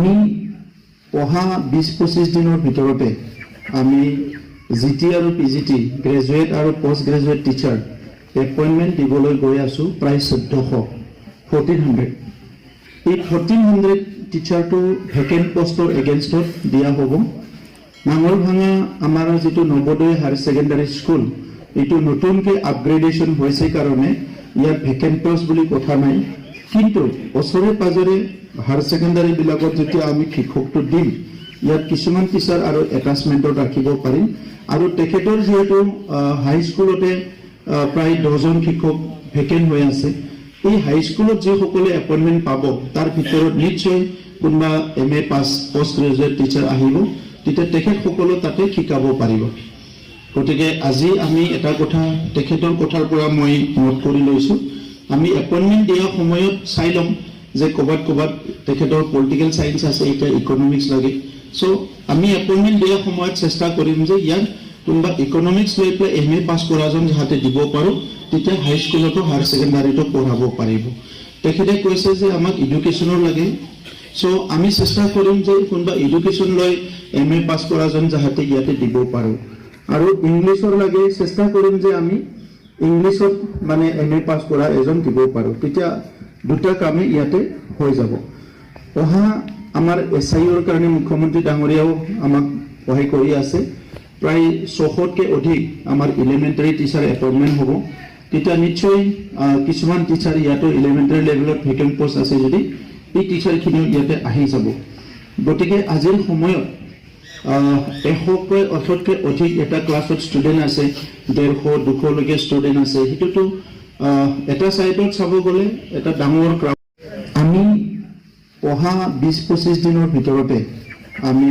আমি অহা 20-25 দিনৰ ভিতৰতে আমি জিটি আৰু পিজিটি গ্ৰেজুৱেট আৰু পোষ্ট গ্ৰেজুৱেট টিচাৰ এপইণ্টমেণ্ট দিবলৈ গৈ আছোঁ প্ৰায় 1400 এই 1400 টিচাৰটো ভেকেণ্ট পোষ্টৰ এগেইনষ্টত দিয়া হ'ব। নাঙলভাঙা আমাৰ যিটো নৱোদয় হায়াৰ ছেকেণ্ডাৰী স্কুল এইটো নতুনকৈ আপগ্ৰেডেশ্যন হৈছে কাৰণে ইয়াত ভেকেণ্ট পোষ্ট বুলি কথা নাই, কিন্তু ওচৰে পাজৰে হায়াৰ ছেকেণ্ডাৰীবিলাকত যেতিয়া আমি শিক্ষকটো দিম ইয়াত কিছুমান টিচাৰ আৰু এটাচমেণ্টত ৰাখিব পাৰিম। আৰু তেখেতৰ যিহেতু হাইস্কুলতে প্ৰায় 10জন শিক্ষক ভেকেণ্ট হৈ আছে, এই হাইস্কুলত যিসকলে এপইণ্টমেণ্ট পাব তাৰ ভিতৰত নিশ্চয় কোনোবা MA পাছ পোষ্ট গ্ৰেজুৱেট টিচাৰ আহিব, তেতিয়া তেখেতসকলে তাতে শিকাব পাৰিব। গতিকে আজি আমি এটা কথা তেখেতৰ কথাৰ পৰা মই নোট কৰি লৈছোঁ, আমি এপইণ্টমেণ্ট দিয়া সময়ত চাই ল'ম যে ক'ৰবাত তেখেতৰ পলিটিকেল চায়েন্স আছে, এতিয়া ইকনমিক্স লাগে। চ' আমি এপইণ্টমেণ্ট দিয়া সময়ত চেষ্টা কৰিম যে ইয়াত কোনোবা ইকনমিক্স লৈ পেলাই MA পাছ কৰাজন যাতে দিব পাৰোঁ, তেতিয়া হাইস্কুলতো হায়াৰ ছেকেণ্ডাৰীতো পঢ়াব পাৰিব। তেখেতে কৈছে যে আমাক এডুকেশ্যনৰ লাগে, চ' আমি চেষ্টা কৰিম যে কোনোবা এডুকেশ্যন লৈ MA পাছ কৰাজন যাতে ইয়াতে দিব পাৰোঁ। আৰু ইংলিছৰ লাগে, চেষ্টা কৰিম যে আমি ইংলিছত মানে MA পাছ কৰা এজন দিব পাৰোঁ, তেতিয়া দুটা কামেই ইয়াতে হৈ যাব। অহা আমাৰ SIৰ কাৰণে মুখ্যমন্ত্ৰী ডাঙৰীয়াও আমাক সহায় কৰি আছে, প্ৰায় 600তকৈ অধিক আমাৰ এলিমেণ্টাৰী টিচাৰ এপইণ্টমেণ্ট হ'ব। তেতিয়া নিশ্চয় কিছুমান টিচাৰ ইয়াতো এলিমেণ্টাৰী লেভেলত ভেকেণ্ট পোষ্ট আছে যদি এই টিচাৰখিনিও ইয়াতে আহি যাব। গতিকে আজিৰ সময়ত 100তকৈ অধিক এটা ক্লাছত ষ্টুডেণ্ট আছে, 150-200লৈকে ষ্টুডেণ্ট আছে, সেইটোতো এটা ছাইডত চাব গ'লে এটা ডাঙৰ ক্ৰাউড। আমি অহা 20-25 দিনৰ ভিতৰতে আমি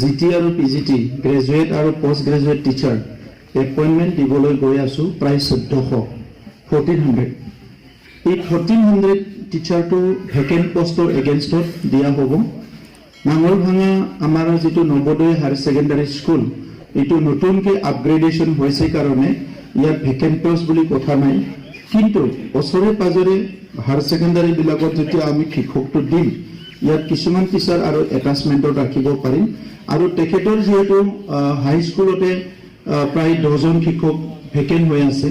জিটি আৰু পিজিটি গ্ৰেজুৱেট আৰু পোষ্ট গ্ৰেজুৱেট টিচাৰ এপইণ্টমেণ্ট দিবলৈ গৈ আছোঁ প্ৰায় 1400 এই 1400 টিচাৰটো ভেকেণ্ট পোষ্টৰ এগেইনষ্টত দিয়া হ'ব। নাঙলভাঙা আমাৰ যিটো নৱোদয় হায়াৰ ছেকেণ্ডাৰী স্কুল এইটো নতুনকৈ আপগ্ৰেডেশ্যন হৈছে কাৰণে ইয়াত ভেকেণ্ট পোষ্ট বুলি কথা নাই, কিন্তু ওচৰে পাজৰে হায়াৰ ছেকেণ্ডাৰীবিলাকত যেতিয়া আমি শিক্ষকটো দিম ইয়াত কিছুমান টিচাৰ আৰু এটাচমেণ্টত ৰাখিব পাৰিম। আৰু তেখেতৰ যিহেতু হাইস্কুলতে প্ৰায় 10জন শিক্ষক ভেকেণ্ট হৈ আছে,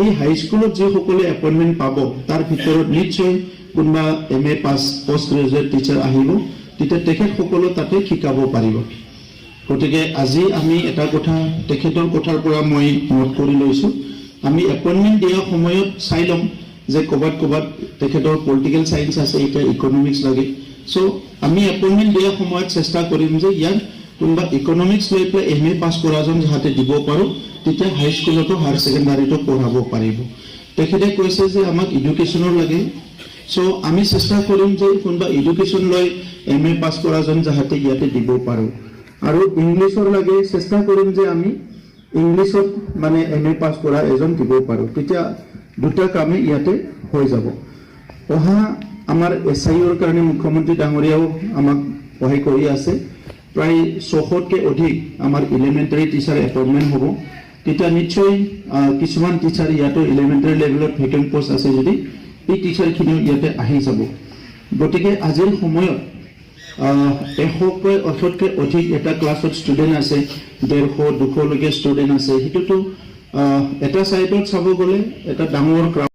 এই হাইস্কুলত যিসকলে এপইণ্টমেণ্ট পাব তাৰ ভিতৰত নিশ্চয় কোনোবা MA পাছ পোষ্ট গ্ৰেজুৱেট টিচাৰ আহিব, তেতিয়া তেখেতসকলে তাতে শিকাব পাৰিব। গতিকে আজি আমি এটা কথা তেখেতৰ কথাৰ পৰা মই নোট কৰি লৈছোঁ, আমি এপইণ্টমেণ্ট দিয়া সময়ত চাই ল'ম যে ক'ৰবাত তেখেতৰ পলিটিকেল চায়েন্স আছে, এতিয়া ইকনমিক্স লাগে। চ' আমি এপইণ্টমেণ্ট দিয়া সময়ত চেষ্টা কৰিম যে ইয়াত কোনোবা ইকনমিক্স লৈ পেলাই MA পাছ কৰাজন যাতে দিব পাৰোঁ, তেতিয়া হাইস্কুলতো হায়াৰ ছেকেণ্ডাৰীতো পঢ়াব পাৰিব। তেখেতে কৈছে যে আমাক এডুকেশ্যনৰ লাগে, চ' আমি চেষ্টা কৰিম যে কোনোবা এডুকেশ্যন লৈ MA পাছ কৰাজন যাতে ইয়াতে দিব পাৰোঁ। আৰু ইংলিছৰ লাগে, চেষ্টা কৰিম যে আমি ইংলিছত মানে MA পাছ কৰা এজন দিব পাৰোঁ, তেতিয়া দুটা কামেই ইয়াতে হৈ যাব। অহা আমাৰ SIৰ কাৰণে মুখ্যমন্ত্ৰী ডাঙৰীয়াও আমাক সহায় কৰি আছে, প্ৰায় 600তকৈ অধিক আমাৰ এলিমেণ্টাৰী টিচাৰ এপইণ্টমেণ্ট হ'ব। তেতিয়া নিশ্চয় কিছুমান টিচাৰ ইয়াতো এলিমেণ্টাৰী লেভেলত ভেকেণ্ট পোষ্ট আছে যদি এই টিচাৰখিনিও ইয়াতে আহি যাব। গতিকে আজিৰ সময়ত 100তকৈ অধিক এটা ক্লাছত ষ্টুডেণ্ট আছে, 150-200লৈকে ষ্টুডেণ্ট আছে, সেইটোতো এটা ছাইডত চাব গ'লে এটা ডাঙৰ ক্ৰাউড।